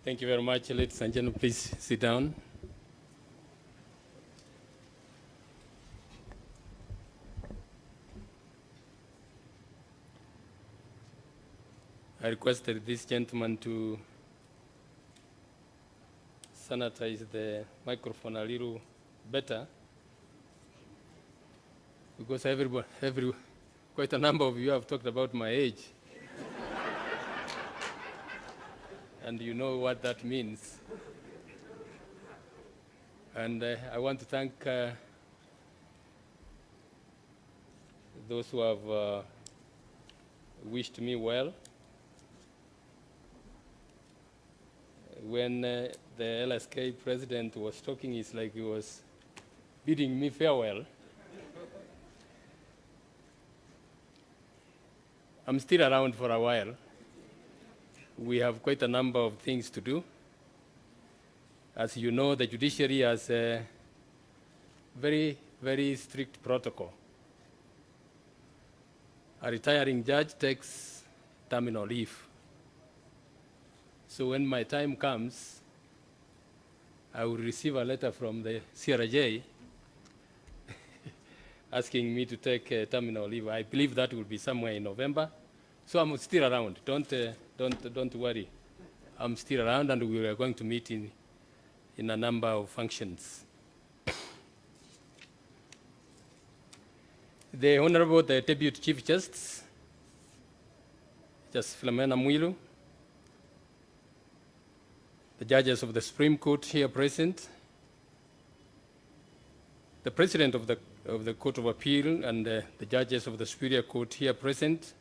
Thank you very much, ladies and gentlemen. Please sit down. I requested this gentleman to sanitize the microphone a little better because quite a number of you have talked about my age. And you know what that means. And I want to thank those who have wished me well. When the LSK president was talking, it's like he was bidding me farewell. I'm still around for a while. We have quite a number of things to do. As you know, the judiciary has a very, very strict protocol. A retiring judge takes terminal leave. So when my time comes, I will receive a letter from the CRJ asking me to take terminal leave. I believe that will be somewhere in November. So I'm still around. Don't worry. I'm still around, and we are going to meet in a number of functions. The Honorable Deadbeat Chief Justice, Justice Philomena Mwilu, the judges of the Supreme Court here present, the President of the Court of Appeal and the judges of the Superior Court here present,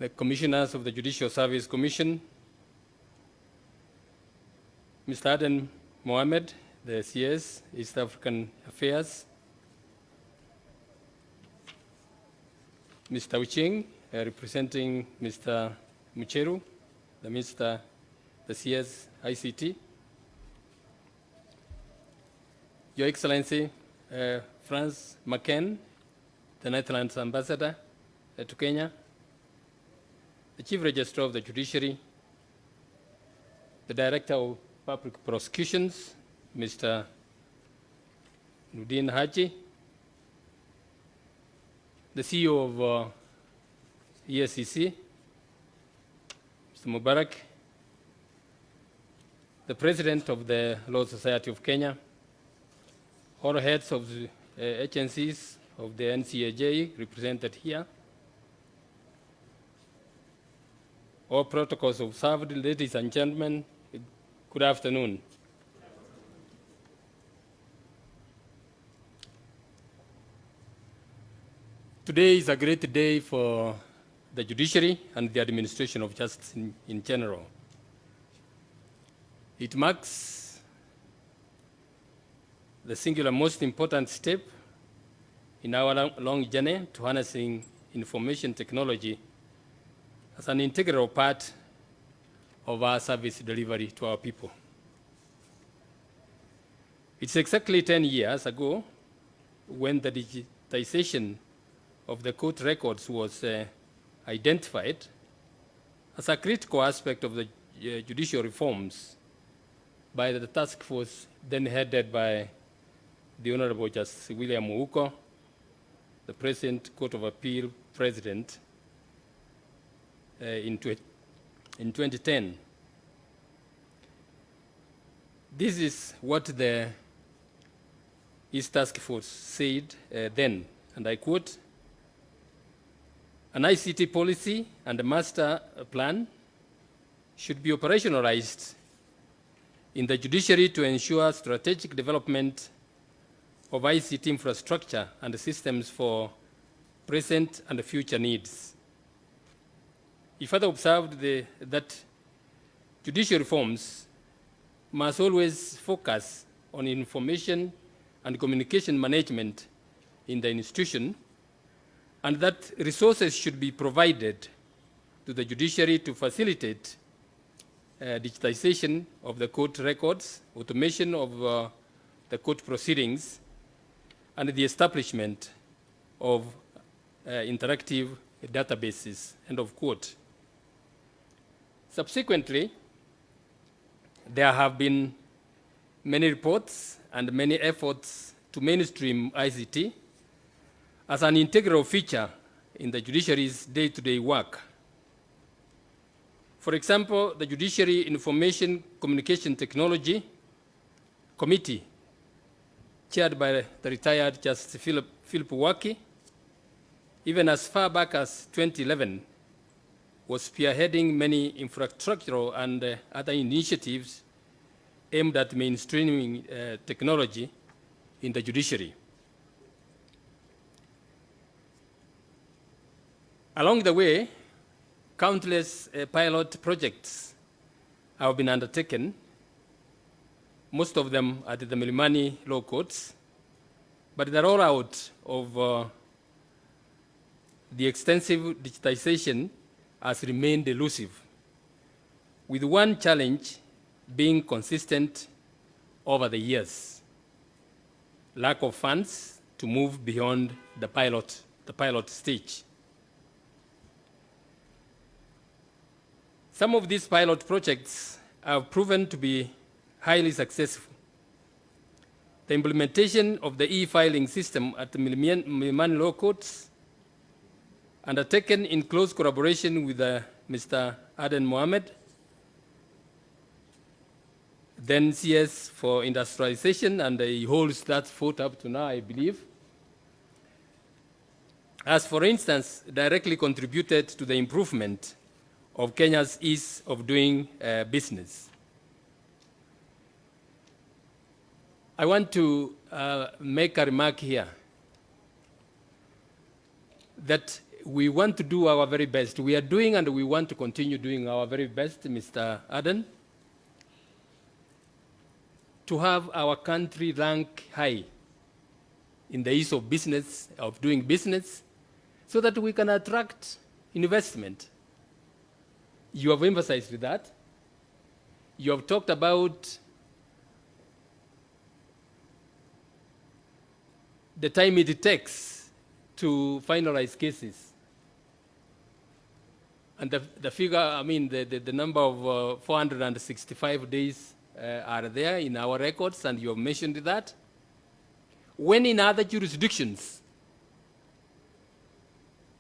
the Commissioners of the Judicial Service Commission, Mr. Aden Mohamed, the CS, East African Affairs, Mr. Uching, representing Mr. Mucheru, the CS ICT, Your Excellency, Franz McCann, the Netherlands Ambassador to Kenya, the Chief Registrar of the Judiciary, the Director of Public Prosecutions, Mr. Nudin Haji, the CEO of ESCC, Mr. Mubarak, the President of the Law Society of Kenya, all heads of the agencies of the NCAJ represented here, all protocols observed, ladies and gentlemen, good afternoon. Today is a great day for the judiciary and the administration of justice in general. It marks the singular most important step in our long journey to harnessing information technology as an integral part of our service delivery to our people. It's exactly 10 years ago when the digitization of the court records was identified as a critical aspect of the judicial reforms by the task force then headed by the Honorable Justice William Ouko, the present Court of Appeal President, in 2010. This is what the East Task Force said then, and I quote, "An ICT policy and a master plan should be operationalized in the judiciary to ensure strategic development of ICT infrastructure and systems for present and future needs." He further observed that judicial reforms must always focus on information and communication management in the institution, and that resources should be provided to the judiciary to facilitate digitization of the court records, automation of the court proceedings, and the establishment of interactive databases, end of quote. Subsequently, there have been many reports and many efforts to mainstream ICT as an integral feature in the judiciary's day-to-day work. For example, the Judiciary Information Communication Technology Committee, chaired by the retired Justice Philip Waki, even as far back as 2011, was spearheading many infrastructural and other initiatives aimed at mainstreaming technology in the judiciary. Along the way, countless pilot projects have been undertaken, most of them at the Milimani Law Courts, but the rollout of the extensive digitization has remained elusive, with one challenge being consistent over the years: lack of funds to move beyond the pilot stage. Some of these pilot projects have proven to be highly successful. The implementation of the e-filing system at the Milimani Law Courts, undertaken in close collaboration with Mr. Aden Mohamed, then CS for industrialization, and he holds that fort up to now, I believe, has, for instance, directly contributed to the improvement of Kenya's ease of doing business. I want to make a remark here that we want to do our very best. We are doing and we want to continue doing our very best, Mr. Aden, to have our country rank high in the ease of business, of doing business, so that we can attract investment. You have emphasized that. You have talked about the time it takes to finalize cases. And the figure, I mean, the number of 465 days are there in our records, and you have mentioned that. When in other jurisdictions,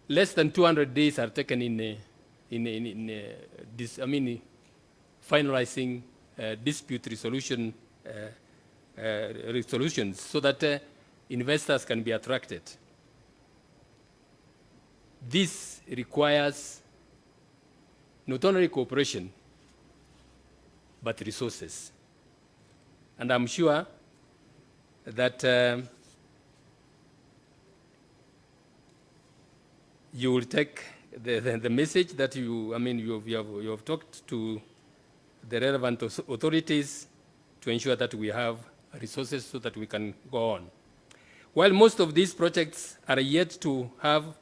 less than 200 days are taken in finalizing dispute resolution resolutions, so that investors can be attracted. This requires not only cooperation, but resources. And I'm sure that you will take the message that you have talked to the relevant authorities to ensure that we have resources so that we can go on. While most of these projects are yet to have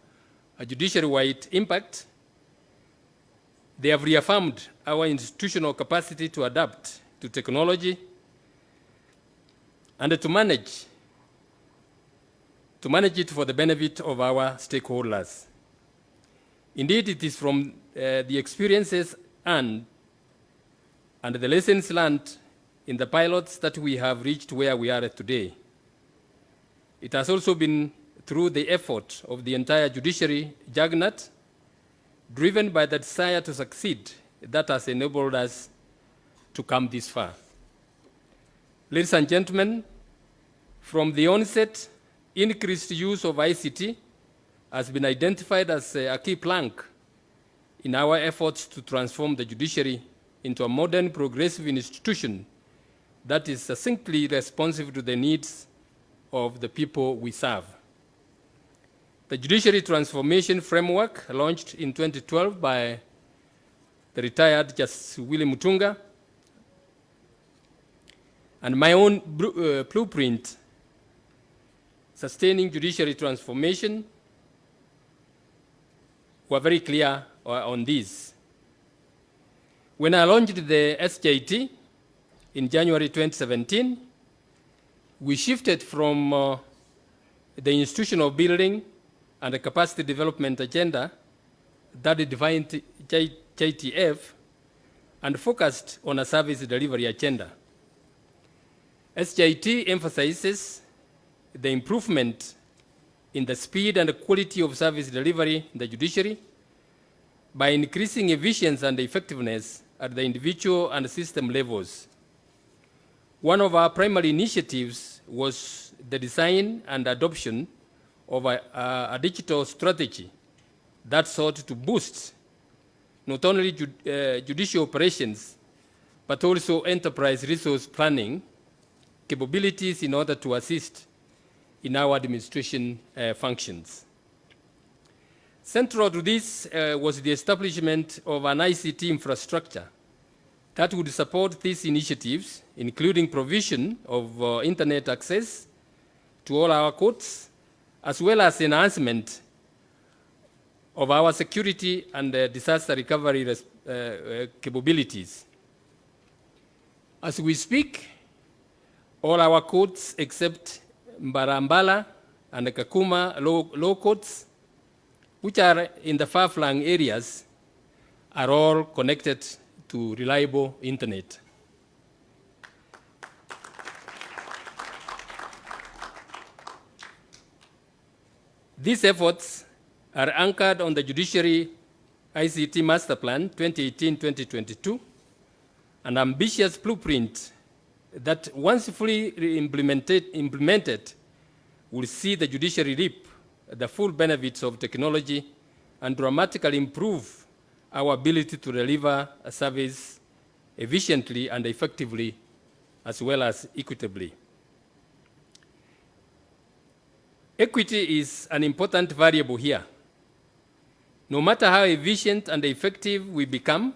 a judiciary-wide impact, they have reaffirmed our institutional capacity to adapt to technology and to manage it for the benefit of our stakeholders. Indeed, it is from the experiences and the lessons learned in the pilots that we have reached where we are today. It has also been through the effort of the entire judiciary juggernaut, driven by the desire to succeed, that has enabled us to come this far. Ladies and gentlemen, from the onset, increased use of ICT has been identified as a key plank in our efforts to transform the judiciary into a modern, progressive institution that is succinctly responsive to the needs of the people we serve. The Judiciary Transformation Framework, launched in 2012 by the retired Justice Willie Mutunga, and my own blueprint, Sustaining Judiciary Transformation, were very clear on this. When I launched the SJT in January 2017, we shifted from the institutional building and the capacity development agenda that defined JTF, and focused on a service delivery agenda. SJT emphasizes the improvement in the speed and quality of service delivery in the judiciary by increasing efficiency and effectiveness at the individual and system levels. One of our primary initiatives was the design and adoption of a digital strategy that sought to boost not only judicial operations, but also enterprise resource planning capabilities in order to assist in our administration functions. Central to this was the establishment of an ICT infrastructure that would support these initiatives, including provision of internet access to all our courts, as well as enhancement of our security and disaster recovery capabilities. As we speak, all our courts except Mbarambala and Kakuma law courts, which are in the far-flung areas, are all connected to reliable internet. These efforts are anchored on the Judiciary ICT Master Plan 2018-2022, an ambitious blueprint that once fully implemented will see the judiciary reap the full benefits of technology and dramatically improve our ability to deliver a service efficiently and effectively, as well as equitably. Equity is an important variable here. No matter how efficient and effective we become,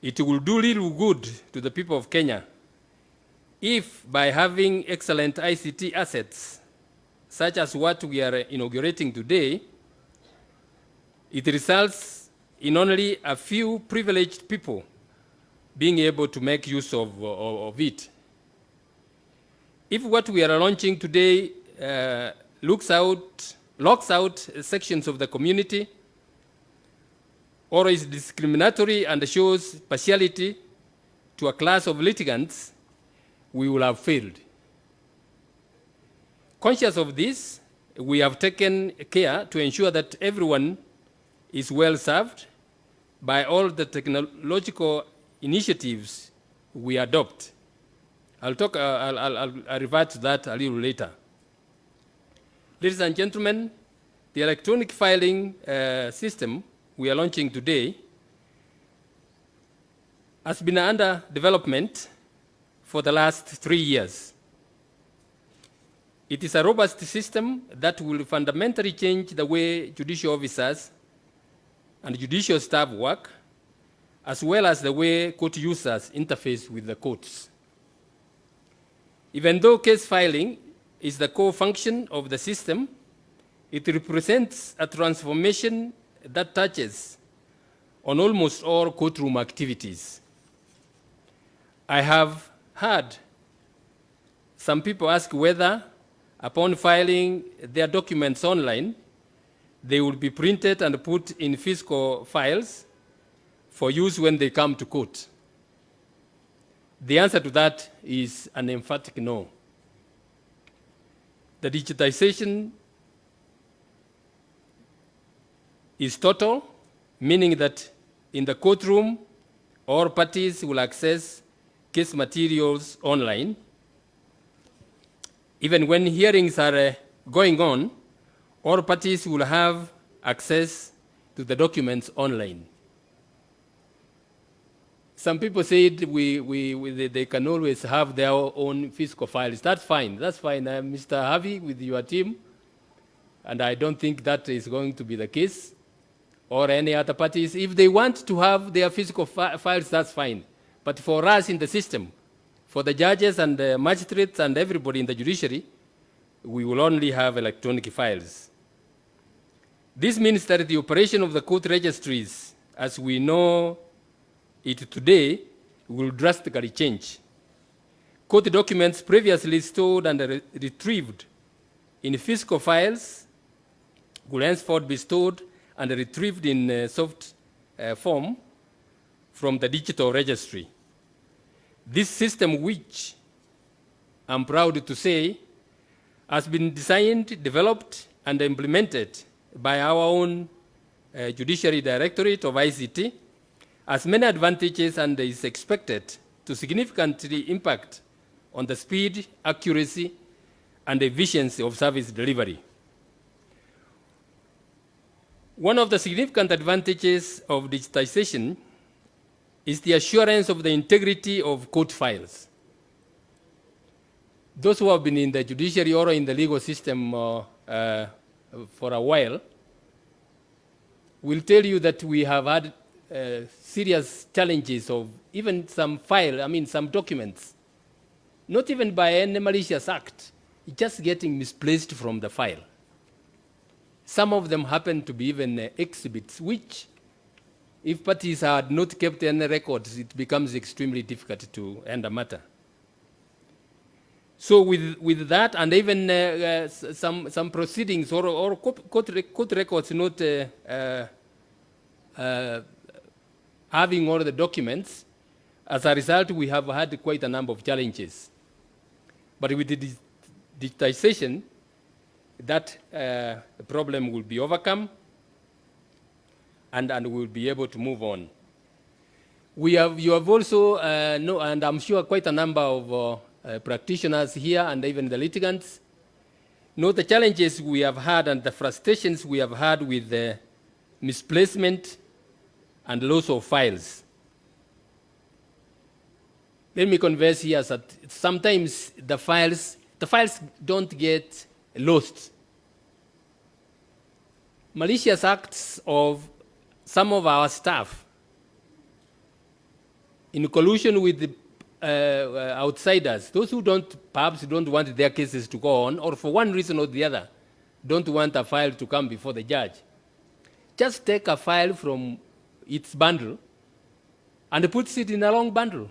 it will do little good to the people of Kenya if, by having excellent ICT assets, such as what we are inaugurating today, it results in only a few privileged people being able to make use of it. If what we are launching today locks out sections of the community, or is discriminatory and shows partiality to a class of litigants, we will have failed. Conscious of this, we have taken care to ensure that everyone is well served by all the technological initiatives we adopt. I'll revert to that a little later. Ladies and gentlemen, the electronic filing system we are launching today has been under development for the last 3 years. It is a robust system that will fundamentally change the way judicial officers and judicial staff work, as well as the way court users interface with the courts. Even though case filing is the core function of the system, it represents a transformation that touches on almost all courtroom activities. I have heard some people ask whether, upon filing their documents online, they will be printed and put in physical files for use when they come to court. The answer to that is an emphatic no. The digitization is total, meaning that in the courtroom, all parties will access case materials online. Even when hearings are going on, all parties will have access to the documents online. Some people said they can always have their own physical files. That's fine. That's fine. Mr. Harvey, with your team, and I don't think that is going to be the case, or any other parties. If they want to have their physical files, that's fine. But for us in the system, for the judges and the magistrates and everybody in the judiciary, we will only have electronic files. This means that the operation of the court registries, as we know it today, will drastically change. Court documents previously stored and retrieved in physical files will henceforth be stored and retrieved in soft form from the digital registry. This system, which I'm proud to say, has been designed, developed, and implemented by our own Judiciary Directorate of ICT, has many advantages and is expected to significantly impact on the speed, accuracy, and efficiency of service delivery. One of the significant advantages of digitization is the assurance of the integrity of court files. Those who have been in the judiciary or in the legal system for a while will tell you that we have had serious challenges of even some some documents, not even by any malicious act, just getting misplaced from the file. Some of them happen to be even exhibits, which, if parties had not kept any records, it becomes extremely difficult to end a matter. So with that, and even some proceedings or court records not having all the documents, as a result, we have had quite a number of challenges. But with the digitization, that problem will be overcome, and we'll be able to move on. You have also, and I'm sure quite a number of practitioners here and even the litigants know the challenges we have had and the frustrations we have had with the misplacement and loss of files. Let me confess here that sometimes the files don't get lost. Malicious acts of some of our staff, in collusion with the outsiders, those who perhaps don't want their cases to go on, or for one reason or the other, don't want a file to come before the judge, just take a file from its bundle and puts it in a long bundle.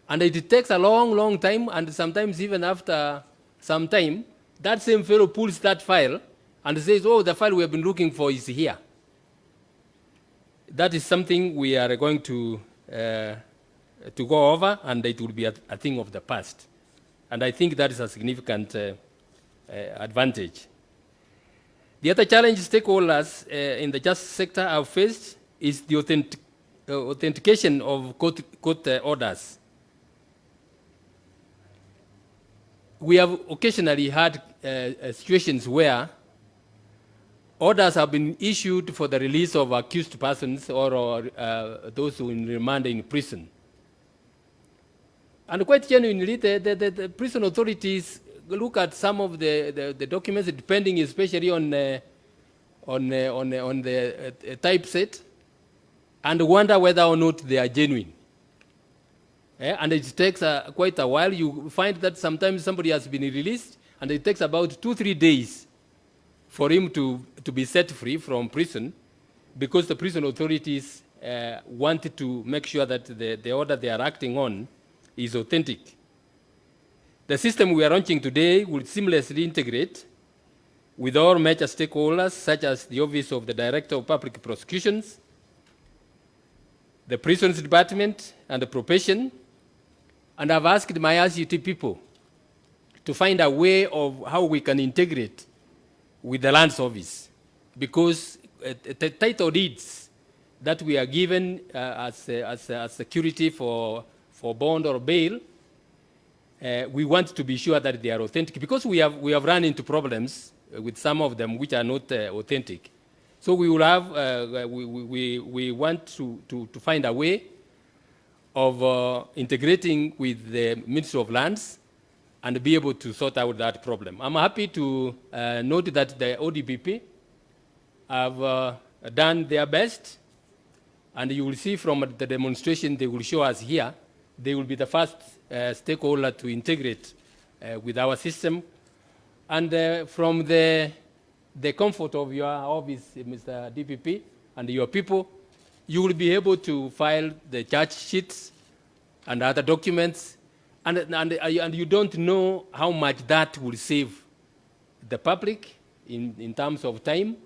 And it takes a long time, and sometimes even after some time, that same fellow pulls that file and says, oh, the file we have been looking for is here. That is something we are going to go over, and it will be a thing of the past. And I think that is a significant advantage. The other challenge stakeholders in the justice sector have faced is the authentication of court orders. We have occasionally had situations where orders have been issued for the release of accused persons or those who are in remand in prison. And quite genuinely, the prison authorities look at some of the documents, depending especially on the typeset, and wonder whether or not they are genuine. And it takes quite a while. You find that sometimes somebody has been released, and it takes about 2-3 days for him to be set free from prison, because the prison authorities wanted to make sure that the order they are acting on is authentic. The system we are launching today will seamlessly integrate with all major stakeholders, such as the Office of the Director of Public Prosecutions, the Prisons Department, and the Probation. And I've asked my ICT people to find a way of how we can integrate with the Lands Office, because the title deeds that we are given as security for bond or bail, we want to be sure that they are authentic, because we have run into problems with some of them which are not authentic. So we will have we want to find a way of integrating with the Ministry of Lands and be able to sort out that problem. I'm happy to note that the ODPP have done their best, and you will see from the demonstration they will show us here, they will be the first stakeholder to integrate with our system. And from the comfort of your office, Mr. DPP, and your people, you will be able to file the charge sheets and other documents, and you don't know how much that will save the public in terms of time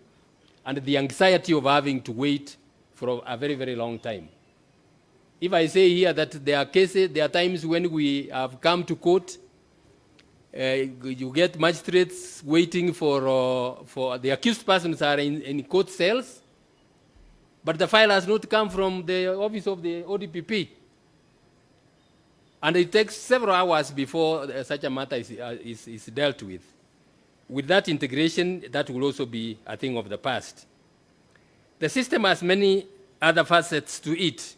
and the anxiety of having to wait for a very, very long time. If I say here that there are cases, there are times when we have come to court, you get magistrates waiting for the accused persons are in court cells, but the file has not come from the office of the ODPP. And it takes several hours before such a matter is dealt with. With that integration, that will also be a thing of the past. The system has many other facets to it.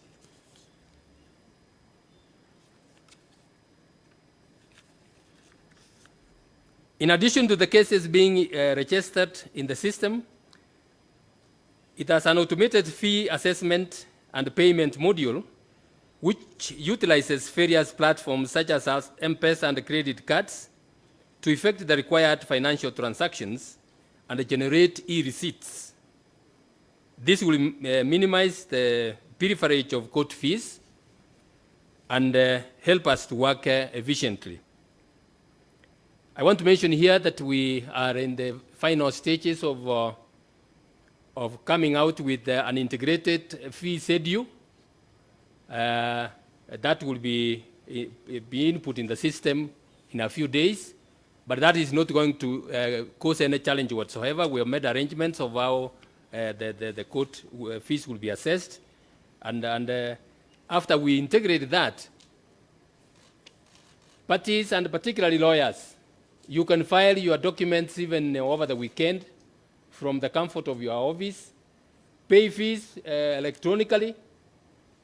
In addition to the cases being registered in the system, it has an automated fee assessment and payment module which utilizes various platforms such as M-Pesa and credit cards to effect the required financial transactions and generate e-receipts. This will minimize the pilferage of court fees and help us to work efficiently. I want to mention here that we are in the final stages of coming out with an integrated fee schedule that will be input in the system in a few days, but that is not going to cause any challenge whatsoever. We have made arrangements of how the court fees will be assessed, and after we integrate that, parties and particularly lawyers, you can file your documents even over the weekend from the comfort of your office, pay fees electronically,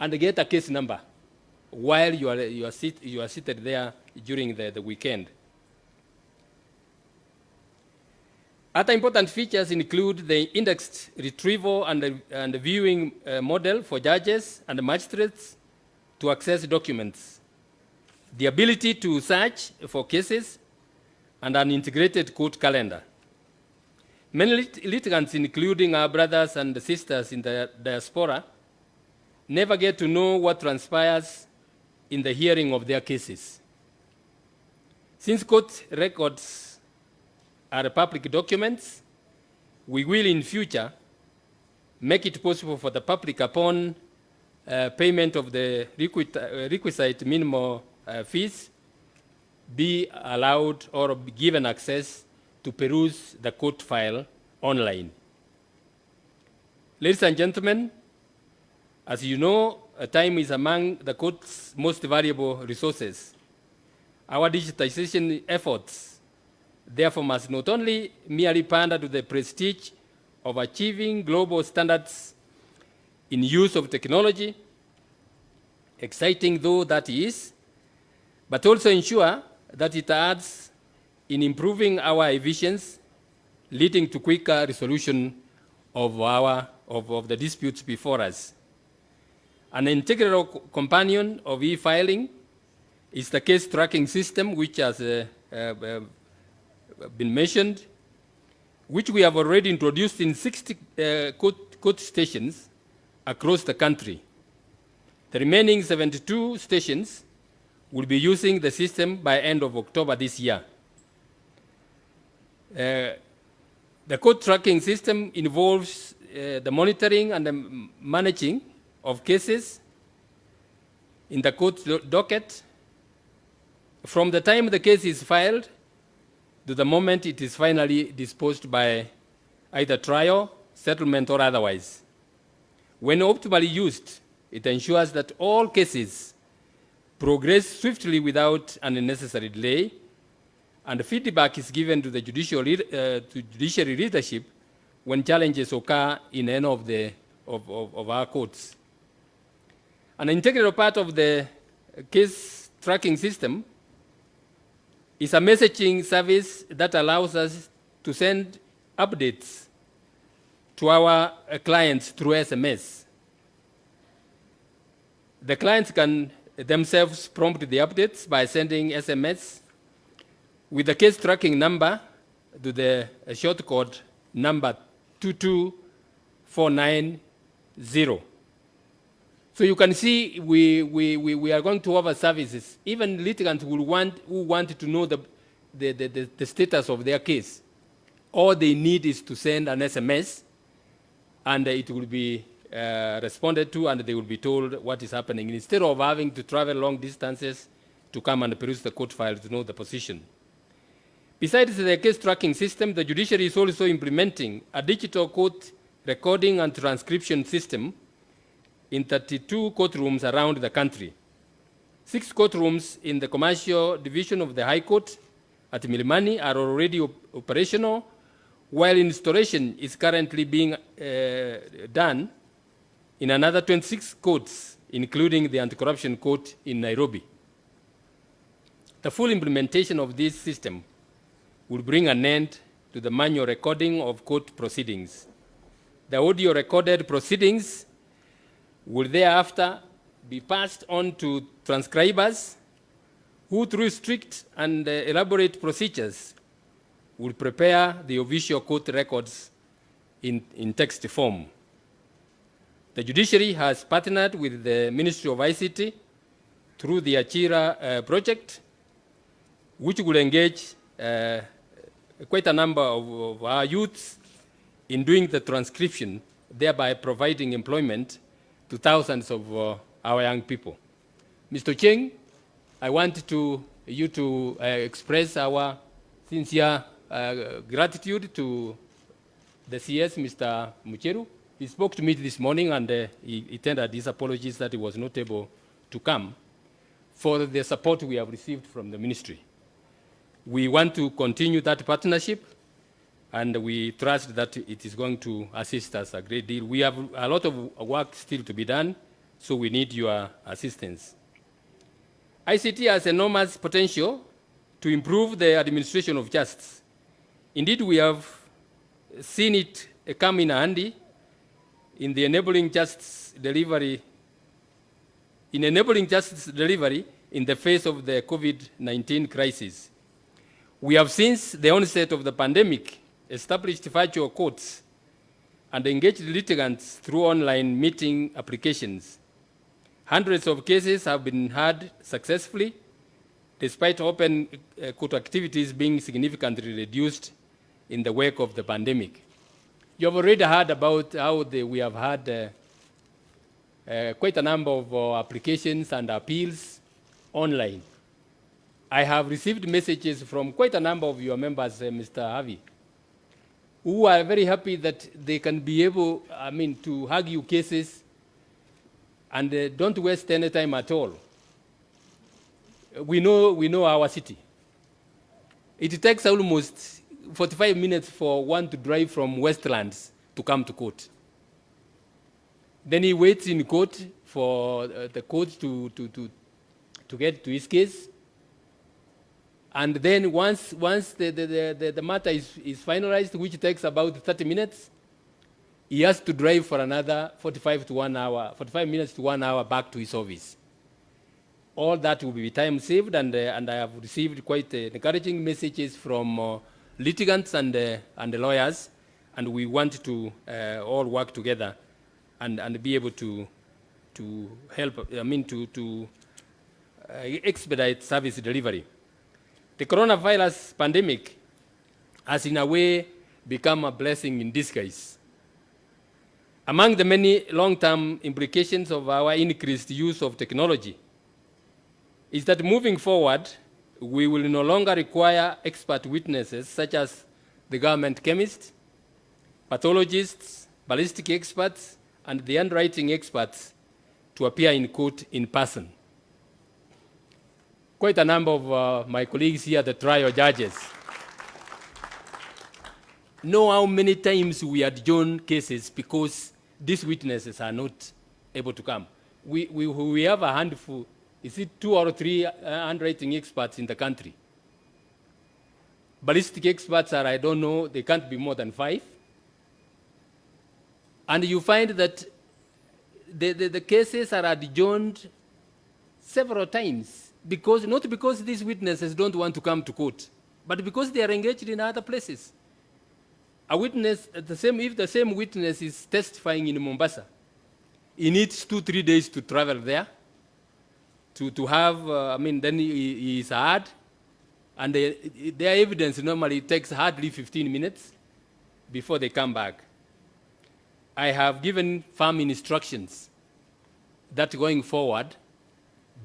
and get a case number while you are seated there during the weekend. Other important features include the indexed retrieval and viewing model for judges and magistrates to access documents, the ability to search for cases, and an integrated court calendar. Many litigants, including our brothers and sisters in the diaspora, never get to know what transpires in the hearing of their cases. Since court records are public documents, we will in future make it possible for the public, upon payment of the requisite minimal fees, be allowed or be given access to peruse the court file online. Ladies and gentlemen, as you know, time is among the court's most valuable resources. Our digitization efforts, therefore, must not only merely pander to the prestige of achieving global standards in use of technology, exciting though that is, but also ensure that it adds in improving our efficiency, leading to quicker resolution of the disputes before us. An integral companion of e-filing is the case tracking system, which has been mentioned, which we have already introduced in 60 court stations across the country. The remaining 72 stations will be using the system by end of October this year. The court tracking system involves the monitoring and the managing of cases in the court docket from the time the case is filed to the moment it is finally disposed by either trial, settlement, or otherwise. When optimally used, it ensures that all cases progress swiftly without unnecessary delay, and feedback is given to the judiciary leadership when challenges occur in any of our courts. An integral part of the case tracking system is a messaging service that allows us to send updates to our clients through SMS. The clients can themselves prompt the updates by sending SMS with the case tracking number to the short code number 22490. So you can see we are going to offer services. Even litigants who want to know the status of their case. All they need is to send an SMS, and it will be responded to, and they will be told what is happening, instead of having to travel long distances to come and peruse the court file to know the position. Besides the case tracking system, the judiciary is also implementing a digital court recording and transcription system in 32 courtrooms around the country. 6 courtrooms in the commercial division of the High Court at Milimani are already operational, while installation is currently being done in another 26 courts, including the Anti-Corruption Court in Nairobi. The full implementation of this system will bring an end to the manual recording of court proceedings. The audio recorded proceedings will thereafter be passed on to transcribers who, through strict and elaborate procedures, will prepare the official court records in text form. The judiciary has partnered with the Ministry of ICT through the Achira project, which will engage quite a number of our youths in doing the transcription, thereby providing employment to thousands of our young people. Mr. Cheng, I want you to express our sincere gratitude to the CS, Mr. Mucheru. He spoke to me this morning, and he tendered his apologies that he was not able to come, for the support we have received from the ministry. We want to continue that partnership, and we trust that it is going to assist us a great deal. We have a lot of work still to be done, so we need your assistance. ICT has enormous potential to improve the administration of justice. Indeed, we have seen it come in handy in the enabling justice delivery in the face of the COVID-19 crisis. We have, since the onset of the pandemic, established virtual courts and engaged litigants through online meeting applications. Hundreds of cases have been heard successfully, despite open court activities being significantly reduced in the wake of the pandemic. You have already heard about how we have had quite a number of applications and appeals online. I have received messages from quite a number of your members, Mr. Harvey, who are very happy that they can be able, to argue cases and don't waste any time at all. We know our city. It takes almost 45 minutes for one to drive from Westlands to come to court. Then he waits in court for the court to get to his case. And then once the matter is finalized, which takes about 30 minutes, he has to drive for another 45 minutes to 1 hour back to his office. All that will be time saved, and I have received quite encouraging messages from litigants and the lawyers, and we want to all work together and be able to help, to expedite service delivery. The coronavirus pandemic has, in a way, become a blessing in disguise. Among the many long-term implications of our increased use of technology is that moving forward, we will no longer require expert witnesses such as the government chemists, pathologists, ballistic experts, and the handwriting experts to appear in court in person. Quite a number of my colleagues here, the trial judges, know how many times we adjourn cases because these witnesses are not able to come. We have a handful, is it 2 or 3 handwriting experts in the country? Ballistic experts are, I don't know, they can't be more than 5. And you find that the cases are adjourned several times, not because these witnesses don't want to come to court, but because they are engaged in other places. A witness, if the same witness is testifying in Mombasa, he needs 2-3 days to travel there, to have, then he is heard, and their evidence normally takes hardly 15 minutes before they come back. I have given firm instructions that going forward,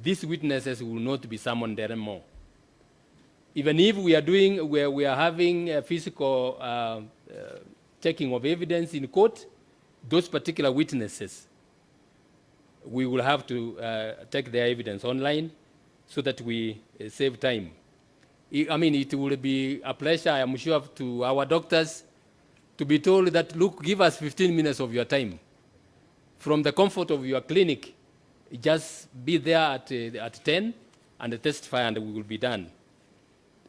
these witnesses will not be summoned anymore. Even if we are having a physical checking of evidence in court, those particular witnesses, we will have to take their evidence online so that we save time. I mean, it will be a pleasure, I'm sure, to our doctors to be told that, look, give us 15 minutes of your time. From the comfort of your clinic, just be there at 10 and testify, and we will be done.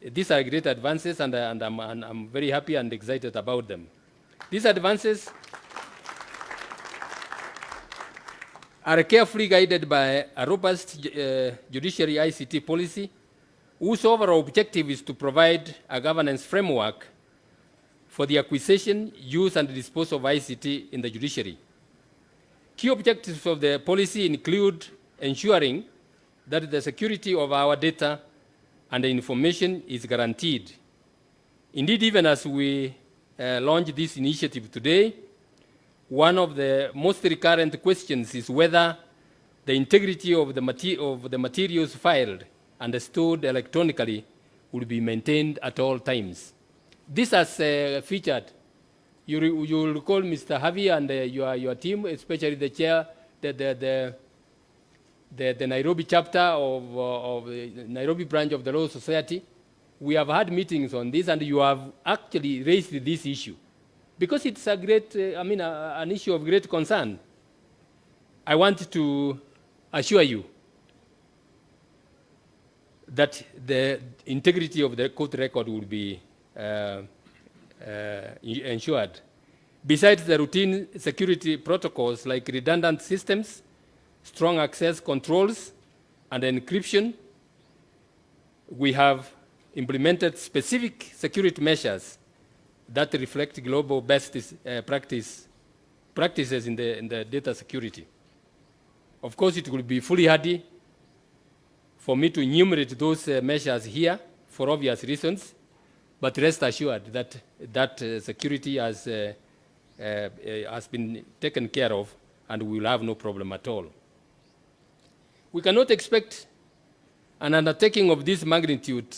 These are great advances, and I'm very happy and excited about them. These advances are carefully guided by a robust judiciary ICT policy, whose overall objective is to provide a governance framework for the acquisition, use, and disposal of ICT in the judiciary. Key objectives of the policy include ensuring that the security of our data and the information is guaranteed. Indeed, even as we launch this initiative today, one of the most recurrent questions is whether the integrity of the materials filed and stored electronically will be maintained at all times. This has featured. You will recall Mr. Harvey and your team, especially the chair, the Nairobi chapter of the Nairobi branch of the Law Society. We have had meetings on this, and you have actually raised this issue because it's a great, an issue of great concern. I want to assure you that the integrity of the court record will be ensured. Besides the routine security protocols like redundant systems, strong access controls, and encryption, we have implemented specific security measures that reflect global best practices in the data security. Of course, it will be fully hardy for me to enumerate those measures here for obvious reasons, but rest assured that security has been taken care of, and we will have no problem at all. We cannot expect an undertaking of this magnitude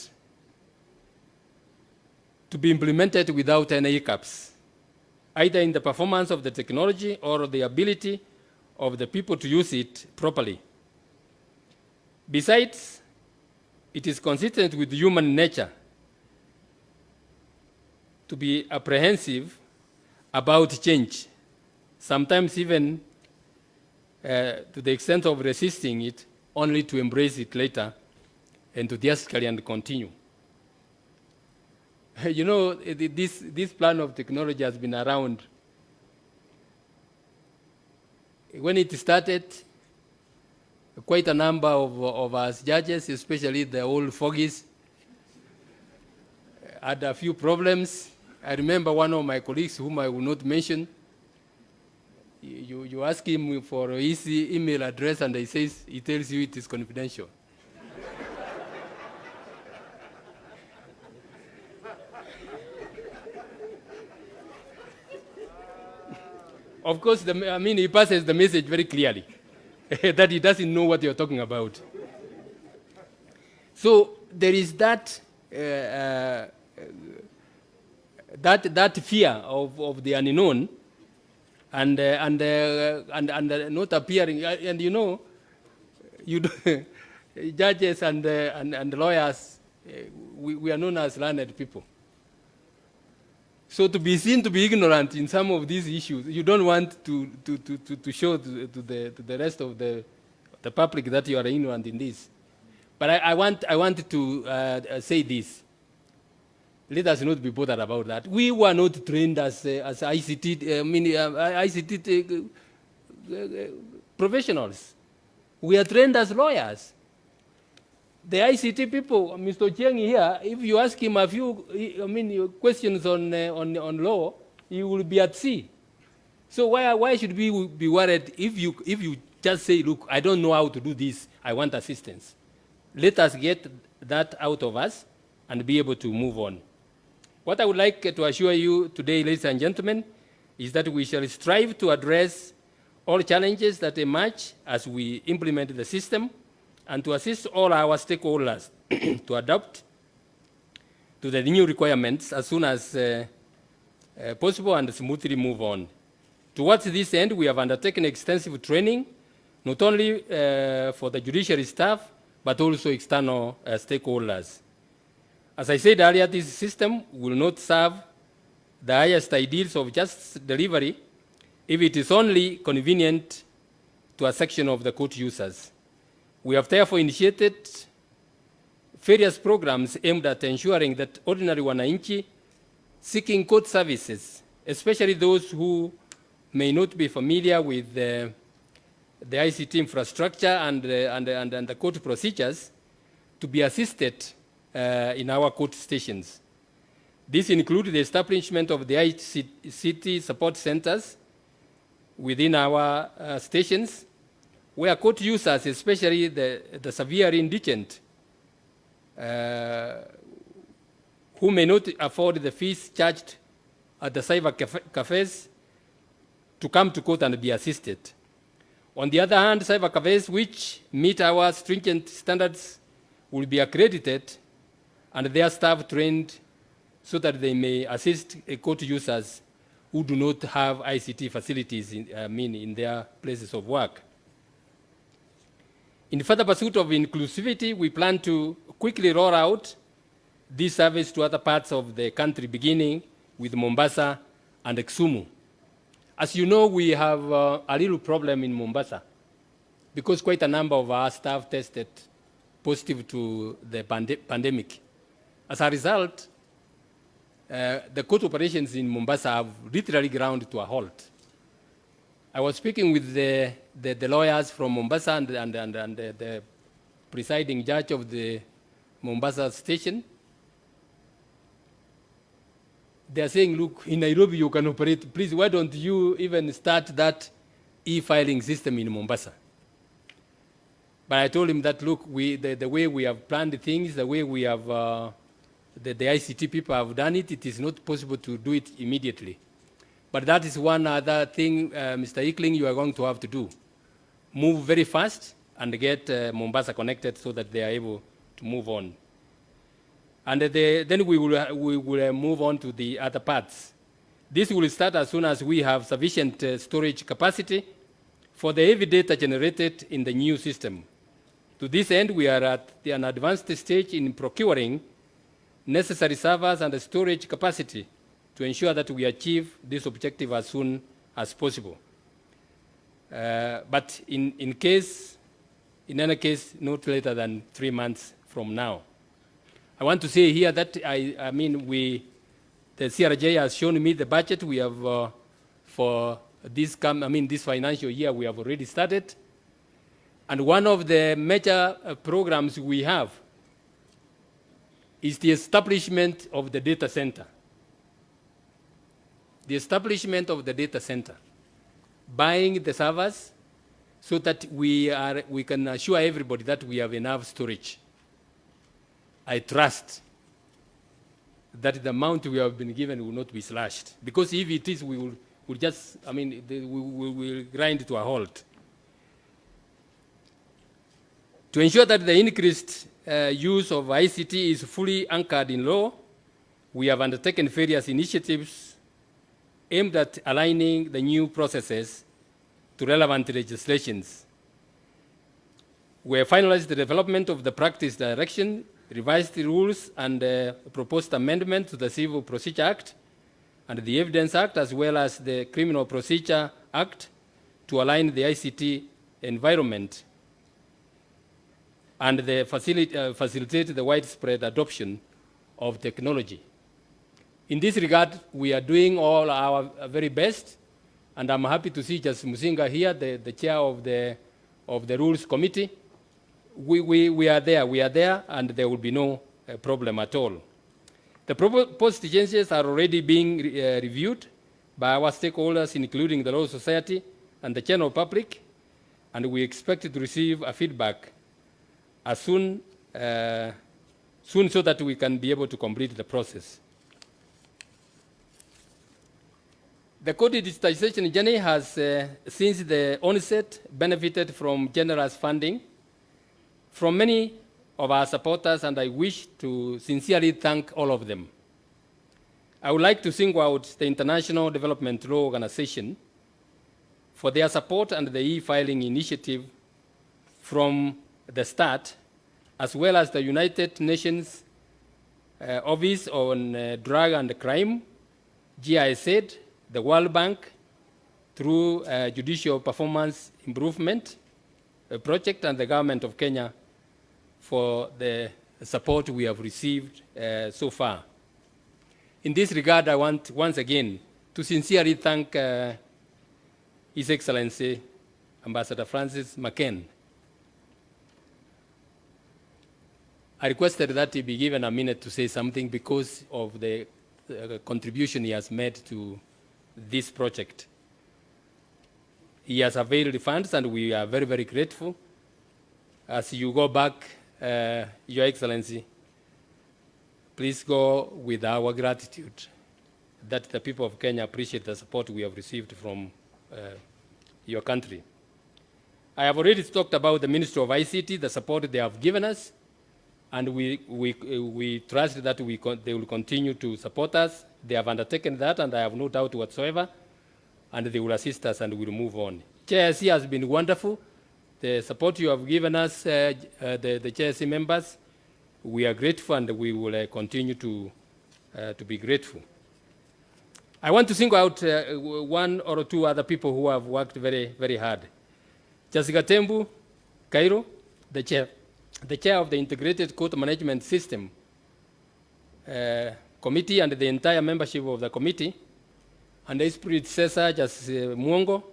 to be implemented without any hiccups, either in the performance of the technology or the ability of the people to use it properly. Besides, it is consistent with human nature to be apprehensive about change, sometimes even to the extent of resisting it, only to embrace it later enthusiastically and continue. You know, this plan of technology has been around. When it started, quite a number of us judges, especially the old fogies, had a few problems. I remember one of my colleagues, whom I will not mention, you ask him for his email address, and he tells you it is confidential. Of course, he passes the message very clearly that he doesn't know what you're talking about. So there is that fear of the unknown, and not appearing. And you know, judges and lawyers, we are known as learned people. So to be seen to be ignorant in some of these issues, you don't want to show to the rest of the public that you are ignorant in this. But I want to say this. Let us not be bothered about that. We were not trained as ICT, ICT professionals. We are trained as lawyers. The ICT people, Mr. Chiang here, if you ask him a few questions on law, he will be at sea. So why should we be worried if you just say, look, I don't know how to do this, I want assistance. Let us get that out of us and be able to move on. What I would like to assure you today, ladies and gentlemen, is that we shall strive to address all challenges that emerge as we implement the system and to assist all our stakeholders to adapt to the new requirements as soon as possible and smoothly move on. Towards this end, we have undertaken extensive training, not only for the judiciary staff, but also external stakeholders. As I said earlier, this system will not serve the highest ideals of justice delivery if it is only convenient to a section of the court users. We have therefore initiated various programs aimed at ensuring that ordinary wananchi seeking court services, especially those who may not be familiar with the ICT infrastructure and the court procedures, to be assisted in our court stations. This includes the establishment of the ICT support centers within our stations, where court users, especially the severely indigent, who may not afford the fees charged at the cyber cafes, to come to court and be assisted. On the other hand, cyber cafes which meet our stringent standards will be accredited and their staff trained so that they may assist court users who do not have ICT facilities in their places of work. In further pursuit of inclusivity, we plan to quickly roll out this service to other parts of the country, beginning with Mombasa and Kisumu. As you know, we have a little problem in Mombasa because quite a number of our staff tested positive to the pandemic. As a result, the court operations in Mombasa have literally ground to a halt. I was speaking with the lawyers from Mombasa and the presiding judge of the Mombasa station. They are saying, look, in Nairobi you can operate. Please, why don't you even start that e-filing system in Mombasa? But I told him that, look, the way we have planned things, the way we have, the ICT people have done it, it is not possible to do it immediately. But that is one other thing, Mr. Ickling, you are going to have to do. Move very fast and get Mombasa connected so that they are able to move on. And then we will move on to the other parts. This will start as soon as we have sufficient storage capacity for the heavy data generated in the new system. To this end, we are at an advanced stage in procuring necessary servers and storage capacity to ensure that we achieve this objective as soon as possible. But in any case, not later than 3 months from now. I want to say here that the CRJ has shown me the budget we have for this financial year we have already started. And one of the major programs we have is the establishment of the data center. The establishment of the data center. Buying the servers so that we can assure everybody that we have enough storage. I trust that the amount we have been given will not be slashed. Because if it is, we will grind to a halt. To ensure that the increased use of ICT is fully anchored in law, we have undertaken various initiatives aimed at aligning the new processes to relevant legislations. We have finalized the development of the practice direction, revised the rules, and proposed amendment to the Civil Procedure Act and the Evidence Act, as well as the Criminal Procedure Act, to align the ICT environment and facilitate the widespread adoption of technology. In this regard, we are doing all our very best, and I'm happy to see Justice Musinga here, the chair of the Rules Committee. We are there, and there will be no problem at all. The proposed changes are already being reviewed by our stakeholders, including the Law Society and the general public, and we expect to receive a feedback as soon so that we can be able to complete the process. The code digitization journey has, since the onset, benefited from generous funding from many of our supporters, and I wish to sincerely thank all of them. I would like to single out the International Development Law Organization for their support and the e-filing initiative from the start, as well as the United Nations Office on Drug and Crime, GIZ, the World Bank, through Judicial Performance Improvement Project, and the Government of Kenya for the support we have received so far. In this regard, I want once again to sincerely thank His Excellency Ambassador Francis McCain. I requested that he be given a minute to say something because of the contribution he has made to this project. He has availed funds, and we are very, very grateful. As you go back, Your Excellency, please go with our gratitude that the people of Kenya appreciate the support we have received from your country. I have already talked about the Ministry of ICT, the support they have given us, and we trust that they will continue to support us. They have undertaken that, and I have no doubt whatsoever, and they will assist us, and we'll move on. JSC has been wonderful. The support you have given us, the JSC members, we are grateful, and we will continue to be grateful. I want to single out one or two other people who have worked very, very hard. Jessica Tembu, Cairo, the chair of the Integrated Court Management System Committee, and the entire membership of the committee, and his predecessor, Justice Mwongo.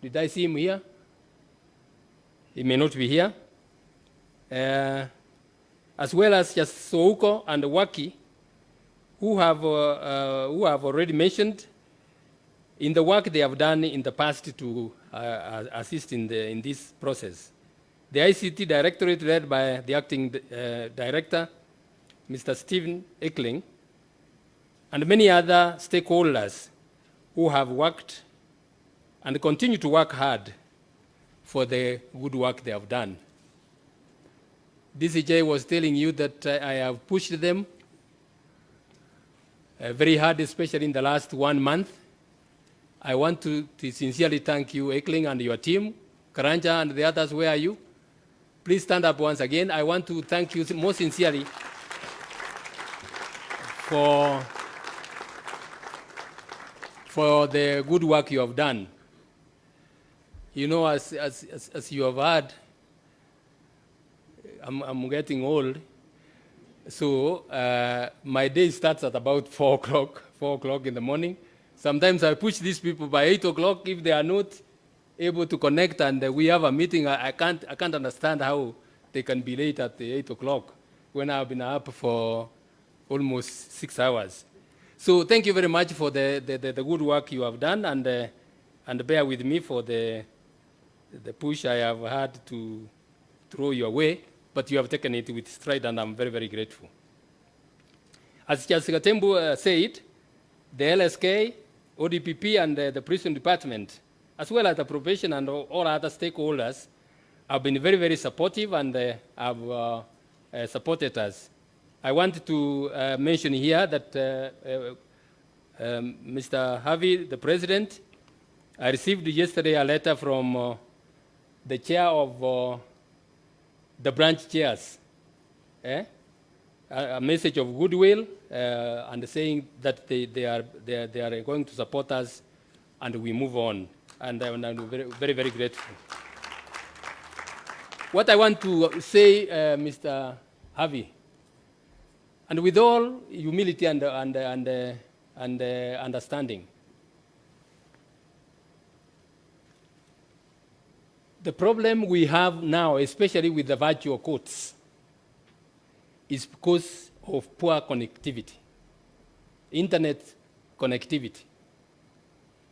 Did I see him here? He may not be here. As well as Justice Souko and Waki, who have already mentioned in the work they have done in the past to assist in this process. The ICT Directorate, led by the acting director, Mr. Stephen Eckling, and many other stakeholders who have worked and continue to work hard for the good work they have done. DCJ was telling you that I have pushed them very hard, especially in the last 1 month. I want to sincerely thank you, Eckling, and your team. Karanja and the others, where are you? Please stand up once again. I want to thank you most sincerely for the good work you have done. You know, as you have heard, I'm getting old, so my day starts at about 4 o'clock in the morning. Sometimes I push these people by 8 o'clock if they are not able to connect, and we have a meeting. I can't understand how they can be late at 8 o'clock when I've been up for almost 6 hours. So thank you very much for the good work you have done, and bear with me for the push I have had to throw your way, but you have taken it with stride, and I'm very, very grateful. As Jessica Tembu said, the LSK, ODPP, and the prison department, as well as the probation and all other stakeholders, have been very, very supportive and have supported us. I want to mention here that Mr. Harvey, the president, I received yesterday a letter from the chair of the branch chairs, a message of goodwill and saying that they are going to support us and we move on. And I'm very, very, very grateful. What I want to say, Mr. Harvey, and with all humility and understanding, the problem we have now, especially with the virtual courts, is because of poor connectivity, internet connectivity.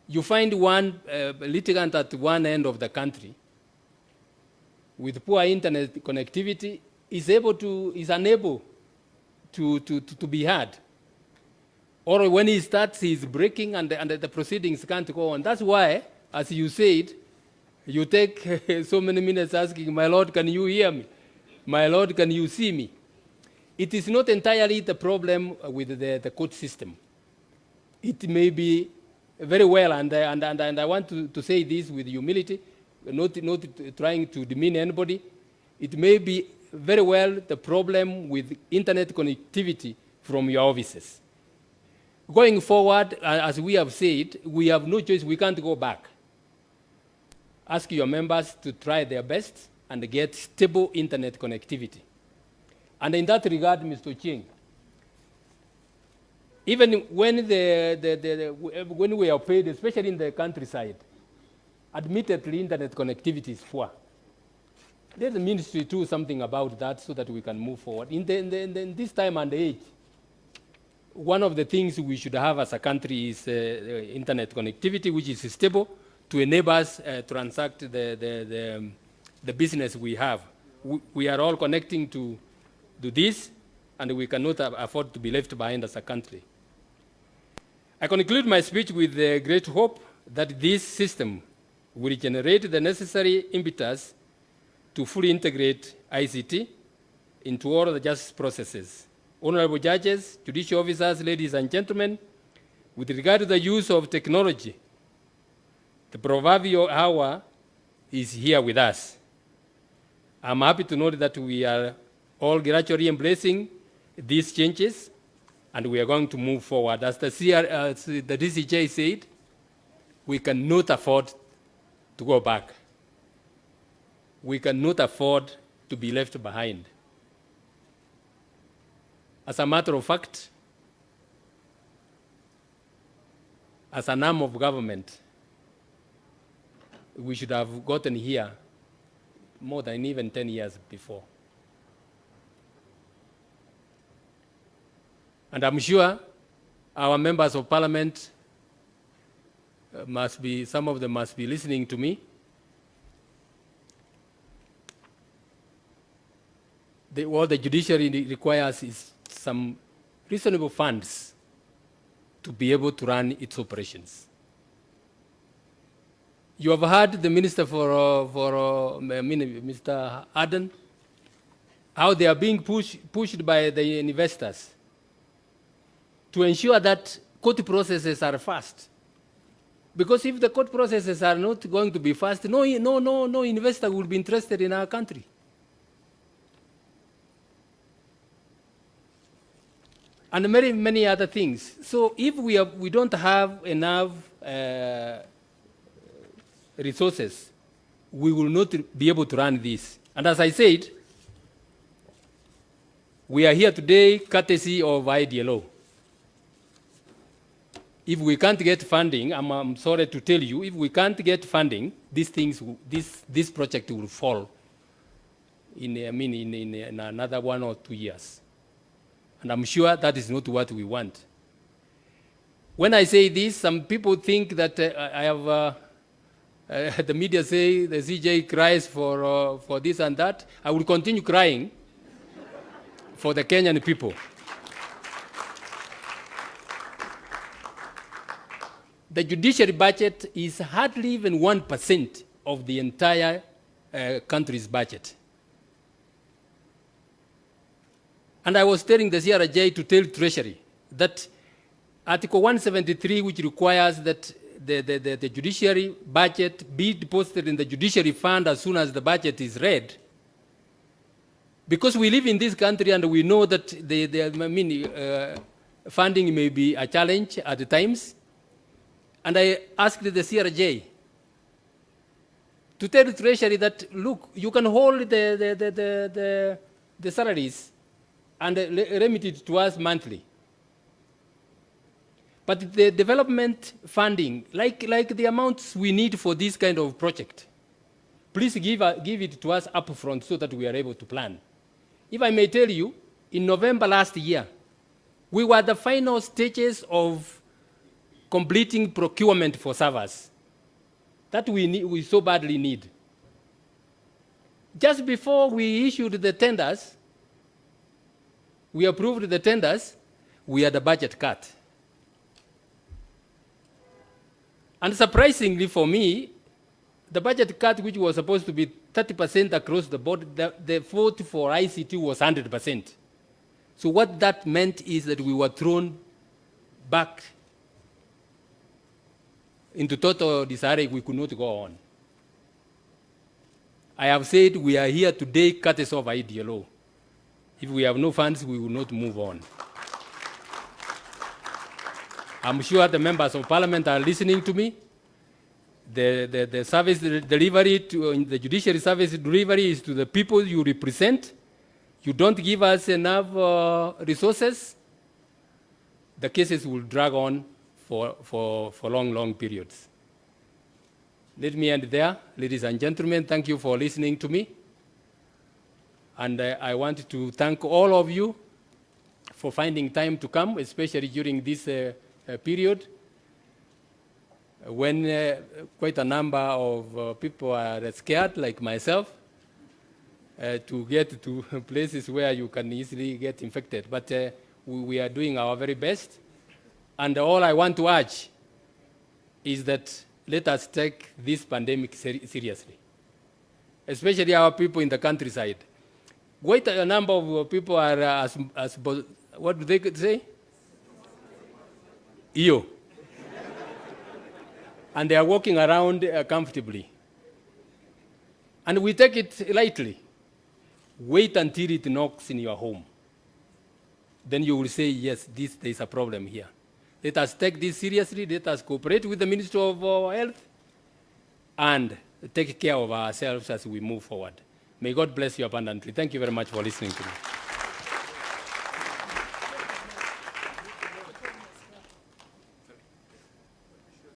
You find one litigant at one end of the country with poor internet connectivity is unable to be heard. Or when he starts, he's breaking and the proceedings can't go on. That's why, as you said, you take so many minutes asking, my Lord, can you hear me? My Lord, can you see me? It is not entirely the problem with the court system. It may be very well, and I want to say this with humility, not trying to demean anybody. It may be very well the problem with internet connectivity from your offices. Going forward, as we have said, we have no choice, we can't go back. Ask your members to try their best and get stable internet connectivity. And in that regard, Mr. Ching, even when, when we are paid, especially in the countryside, admittedly internet connectivity is poor. Let the ministry do something about that so that we can move forward. In this time and age, one of the things we should have as a country is internet connectivity, which is stable, to enable us transact the business we have. We are all connecting to this, and we cannot afford to be left behind as a country. I conclude my speech with the great hope that this system will generate the necessary impetus to fully integrate ICT into all the justice processes. Honorable judges, judicial officers, ladies and gentlemen, with regard to the use of technology, the proverbial hour is here with us. I'm happy to note that we are all gradually embracing these changes, and we are going to move forward. As the DCJ said, we cannot afford to go back. We cannot afford to be left behind. As a matter of fact, as an arm of government, we should have gotten here more than even 10 years before. And I'm sure our members of parliament some of them must be listening to me. What the judiciary requires is some reasonable funds to be able to run its operations. You have heard the Minister Mr. Aden, how they are being pushed by the investors to ensure that court processes are fast. Because if the court processes are not going to be fast, no investor will be interested in our country. And many other things. So if we don't have enough resources, we will not be able to run this. And as I said, we are here today courtesy of IDLO. If we can't get funding, I'm sorry to tell you, if we can't get funding, this project will fall in another 1 or 2 years. And I'm sure that is not what we want. When I say this, some people think that I have, the media say the CJ cries for this and that. I will continue crying for the Kenyan people. The judiciary budget is hardly even 1% of the entire country's budget. And I was telling the CRJ to tell Treasury that Article 173, which requires that the judiciary budget be deposited in the judiciary fund as soon as the budget is read, because we live in this country and we know that funding may be a challenge at times. And I asked the CRJ to tell the Treasury that, look, you can hold the salaries and remit it to us monthly. But the development funding, like the amounts we need for this kind of project, please give it to us up front so that we are able to plan. If I may tell you, in November last year, we were at the final stages of completing procurement for servers that we so badly need. Just before we issued the tenders, we approved the tenders, we had a budget cut. And surprisingly for me, the budget cut, which was supposed to be 30% across the board, the vote for ICT was 100%. So what that meant is that we were thrown back into total disarray. We could not go on. I have said we are here today courtesy of IDLO. If we have no funds, we will not move on. I'm sure the members of parliament are listening to me. The service delivery, the judiciary service delivery is to the people you represent. You don't give us enough resources, the cases will drag on for long, long periods. Let me end there. Ladies and gentlemen, thank you for listening to me. And I want to thank all of you for finding time to come, especially during this period when quite a number of people are scared, like myself, to get to places where you can easily get infected. But we are doing our very best. And all I want to urge is that let us take this pandemic seriously, especially our people in the countryside. Quite a number of people are, what do they say? EO. And they are walking around comfortably. And we take it lightly. Wait until it knocks in your home. Then you will say, yes, there is a problem here. Let us take this seriously. Let us cooperate with the Ministry of Health and take care of ourselves as we move forward. May God bless you abundantly. Thank you very much for listening to me.